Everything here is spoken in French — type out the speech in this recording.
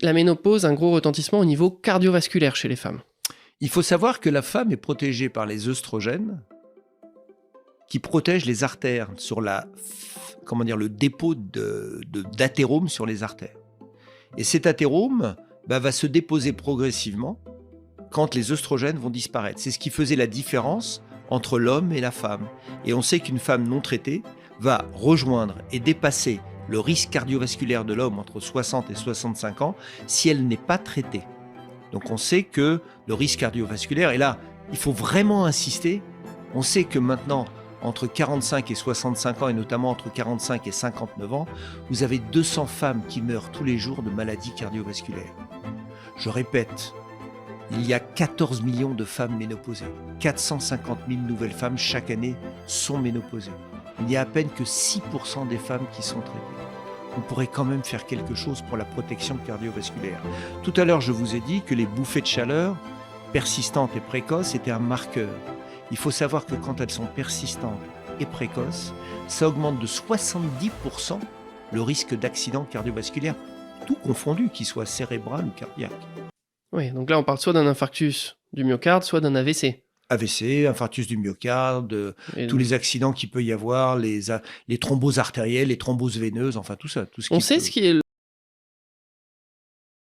la ménopause a un gros retentissement au niveau cardiovasculaire chez les femmes. Il faut savoir que la femme est protégée par les œstrogènes qui protègent les artères sur le dépôt d'athérome sur les artères. Et cet athérome va se déposer progressivement quand les œstrogènes vont disparaître. C'est ce qui faisait la différence entre l'homme et la femme. Et on sait qu'une femme non traitée va rejoindre et dépasser le risque cardiovasculaire de l'homme entre 60 et 65 ans si elle n'est pas traitée. Donc on sait que le risque cardiovasculaire, et là, il faut vraiment insister, on sait que maintenant, entre 45 et 65 ans, et notamment entre 45 et 59 ans, vous avez 200 femmes qui meurent tous les jours de maladies cardiovasculaires. Je répète, il y a 14 millions de femmes ménopausées. 450 000 nouvelles femmes chaque année sont ménopausées. Il n'y a à peine que 6% des femmes qui sont traitées. On pourrait quand même faire quelque chose pour la protection cardiovasculaire. Tout à l'heure, je vous ai dit que les bouffées de chaleur persistantes et précoces étaient un marqueur. Il faut savoir que quand elles sont persistantes et précoces, ça augmente de 70% le risque d'accident cardiovasculaire, tout confondu, qu'il soit cérébral ou cardiaque. Oui, donc là on parle soit d'un infarctus du myocarde, soit d'un AVC. AVC, infarctus du myocarde, tous les accidents qu'il peut y avoir, les thromboses artérielles, les thromboses veineuses, enfin tout ça. Tout ce On qui sait peut... ce qui est